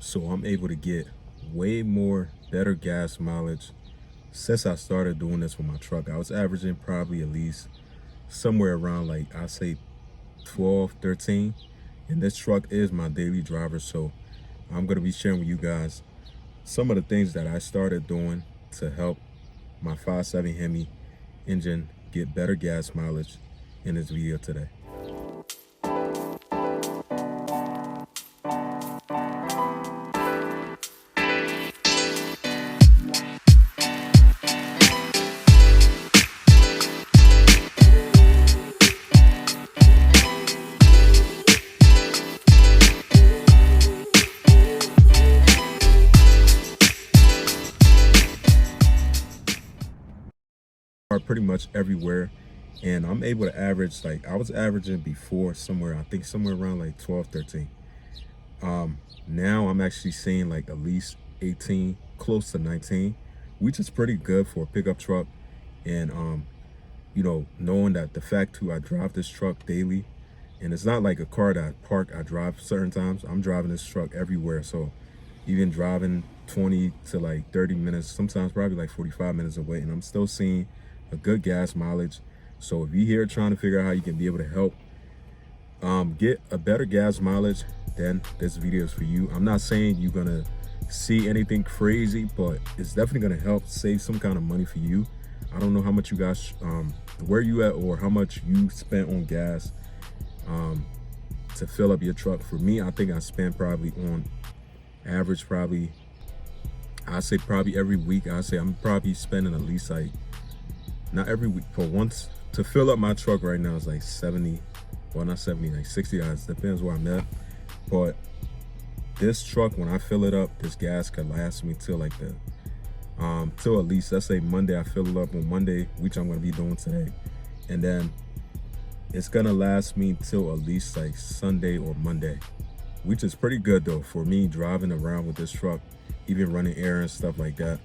So I'm able to get way more better gas mileage since I started doing this with my truck. I was averaging probably at least somewhere around, like, I say 12, 13. And this truck is my daily driver. So I'm going to be sharing with you guys some of the things that I started doing to help my 5.7 Hemi engine get better gas mileage in this video today. Are pretty much everywhere, and I'm able to average, like, I was averaging before somewhere, I think somewhere around like 12, 13. Now I'm actually seeing like at least 18, close to 19, which is pretty good for a pickup truck. And you know, knowing that the fact too, I drive this truck daily, and it's not like a car that I park, I drive certain times. I'm driving this truck everywhere. So even driving 20 to like 30 minutes, sometimes probably like 45 minutes away, and I'm still seeing a good gas mileage. So if you're here trying to figure out how you can be able to help get a better gas mileage, then this video is for you. I'm not saying you're gonna see anything crazy, but it's definitely gonna help save some kind of money for you. I don't know how much you guys where you at, or how much you spent on gas to fill up your truck. For me, I think I spent probably on average, probably, I say probably every week, I say I'm probably spending at least, like, not every week, for once to fill up my truck right now is like 70, well, not 70, like $60, depends where I'm at. But this truck, when I fill it up, this gas could last me till like the till at least, let's say Monday. I fill it up on Monday, which I'm going to be doing today, and then it's gonna last me till at least like Sunday or Monday, which is pretty good though for me driving around with this truck, even running errands, stuff like that.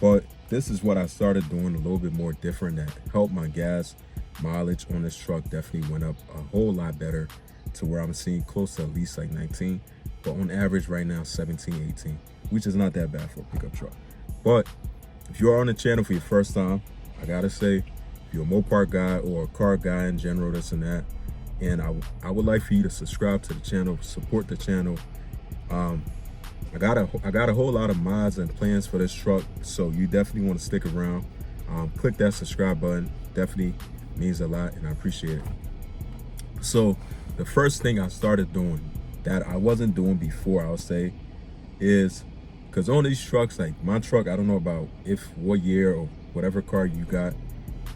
But this is what I started doing a little bit more different that helped my gas mileage on this truck. Definitely went up a whole lot better to where I'm seeing close to at least like 19, but on average right now 17, 18, which is not that bad for a pickup truck. But if you're on the channel for your first time, I gotta say, if you're a Mopar guy or a car guy in general, this and that, and I would like for you to subscribe to the channel, support the channel. I got a whole lot of mods and plans for this truck, so you definitely want to stick around. Click that subscribe button, definitely means a lot, and I appreciate it. So the first thing I started doing that I wasn't doing before, I would say, is, because on these trucks, like my truck, I don't know about if what year or whatever car you got,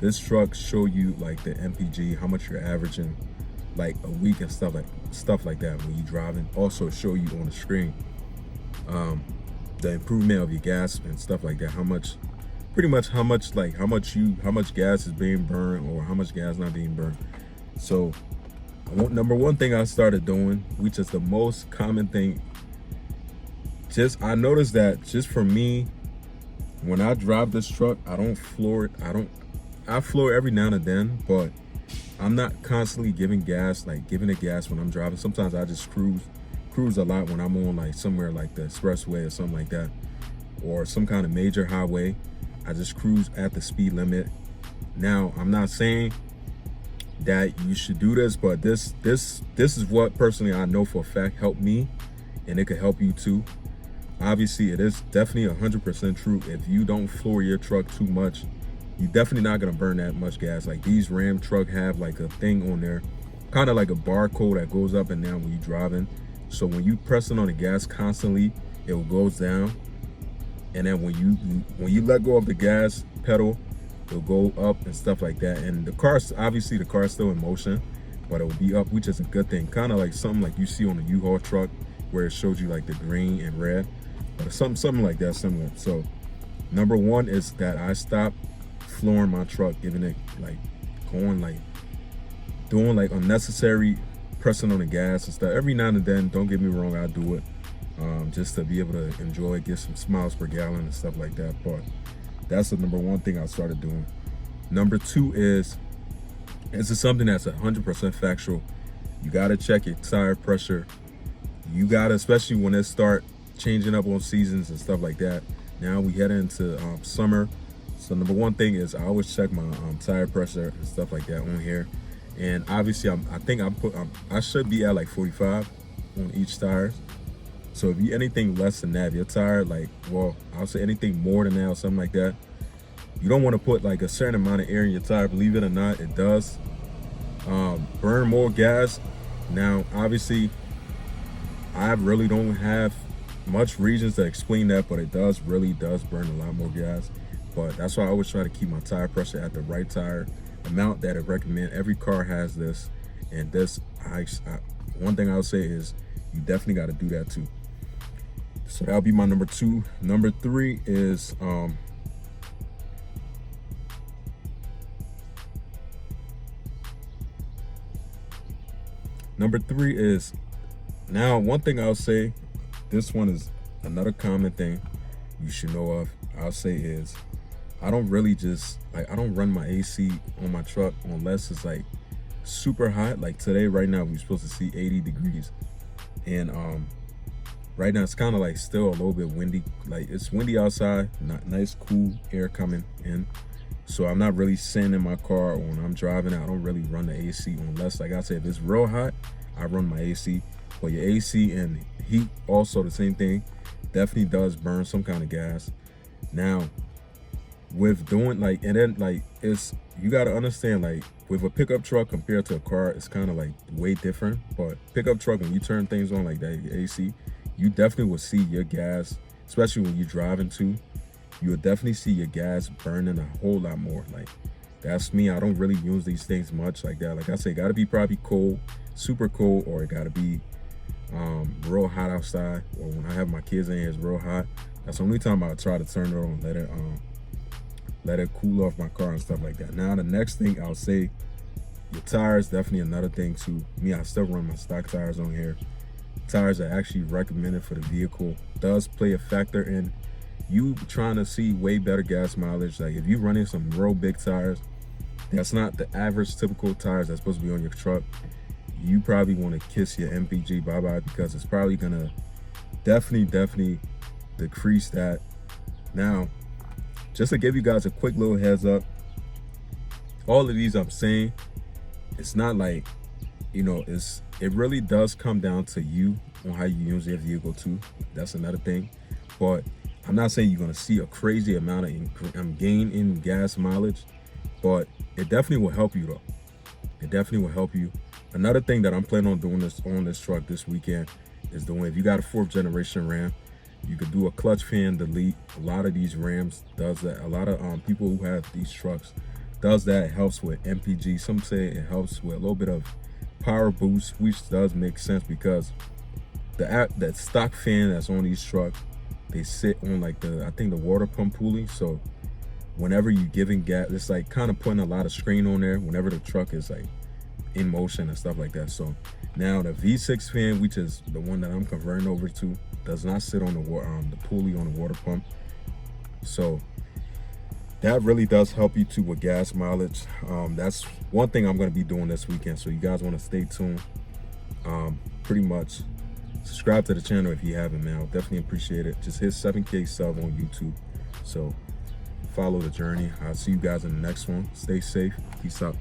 this truck show you like the MPG, how much you're averaging like a week and stuff like that when you're driving. Also show you on the screen the improvement of your gas and stuff like that, how much, pretty much how much gas is being burned or how much gas not being burned. So number one thing I started doing, which is the most common thing, I noticed that just for me, when I drive this truck, I don't floor it. I floor every now and then, but I'm not constantly giving gas, like giving it gas when I'm driving. Sometimes I just cruise a lot when I'm on like somewhere like the expressway or something like that, or some kind of major highway. I just cruise at the speed limit. Now, I'm not saying that you should do this, but this is what personally I know for a fact helped me, and it could help you too. Obviously, it is definitely 100% true. If you don't floor your truck too much, you're definitely not gonna burn that much gas. Like these Ram truck have like a thing on there, kind of like a barcode that goes up and down when you're driving. So when you pressing on the gas constantly, it goes down, and then when you let go of the gas pedal, it'll go up and stuff like that. And the car's still in motion, but it will be up, which is a good thing. Kind of like something like you see on a U-Haul truck where it shows you like the green and red, but something like that, similar. So number one is that I stopped flooring my truck, giving it like doing like unnecessary pressing on the gas and stuff. Every now and then, don't get me wrong, I do it just to be able to enjoy, get some miles per gallon and stuff like that. But that's the number one thing I started doing. Number two is, this is something that's 100% factual. You gotta check your tire pressure. You gotta, especially when it start changing up on seasons and stuff like that. Now we head into summer. So number one thing is I always check my tire pressure and stuff like that on here. And obviously I should be at like 45 on each tire. So if you anything less than that, if your tire like, well, I'll say anything more than that or something like that, you don't want to put like a certain amount of air in your tire. Believe it or not, it does burn more gas. Now, obviously, I really don't have much reasons to explain that, but it really does burn a lot more gas. But that's why I always try to keep my tire pressure at the right tire amount that I recommend. Every car has this, and this, one thing I'll say is you definitely got to do that too. So that'll be my number 2. Number 3 is now one thing I'll say, this one is another common thing you should know of. I'll say is I don't really just like, I don't run my AC on my truck unless it's like super hot. Like today, right now, we're supposed to see 80 degrees. And right now it's kind of like still a little bit windy. Like it's windy outside, not nice cool air coming in. So I'm not really sitting in my car, or when I'm driving, I don't really run the AC unless, like I said, if it's real hot, I run my AC. But your AC and heat, also the same thing, definitely does burn some kind of gas. Now, with doing like, and then like, it's, you got to understand, like with a pickup truck compared to a car, it's kind of like way different. But pickup truck, when you turn things on like that, your AC, you definitely will see your gas, especially when you're driving too, you will definitely see your gas burning a whole lot more. Like that's me, I don't really use these things much like that. Like I say, gotta be probably cold, super cold, or it gotta be real hot outside, or when I have my kids in here, it's real hot. That's the only time I try to turn it on, let it cool off my car and stuff like that. Now the next thing I'll say, your tires, definitely another thing too. Me, I still run my stock tires on here. Tires are actually recommended for the vehicle. Does play a factor in you trying to see way better gas mileage. Like if you're running some real big tires, that's not the average typical tires that's supposed to be on your truck, you probably want to kiss your MPG bye-bye, because it's probably gonna definitely decrease that. Now, just to give you guys a quick little heads up, all of these I'm saying, it's not like, you know, it really does come down to you on how you use your vehicle too. That's another thing. But I'm not saying you're gonna see a crazy amount of gain in gas mileage, but it definitely will help you though. It definitely will help you. Another thing that I'm planning on doing on this truck this weekend is doing, if you got a 4th generation Ram, you could do a clutch fan delete. A lot of these Rams does that. A lot of people who have these trucks does that. It helps with MPG. Some say it helps with a little bit of power boost, which does make sense because that stock fan that's on these trucks, they sit on like I think the water pump pulley. So whenever you're giving gas, it's like kind of putting a lot of strain on there whenever the truck is like in motion and stuff like that. So now the V6 fan, which is the one that I'm converting over to, does not sit on the pulley on the water pump. So that really does help you too with gas mileage. That's one thing I'm going to be doing this weekend. So you guys want to stay tuned. Pretty much subscribe to the channel if you haven't, man. I'll definitely appreciate it. Just hit 7K sub on YouTube. So follow the journey. I'll see you guys in the next one. Stay safe. Peace out.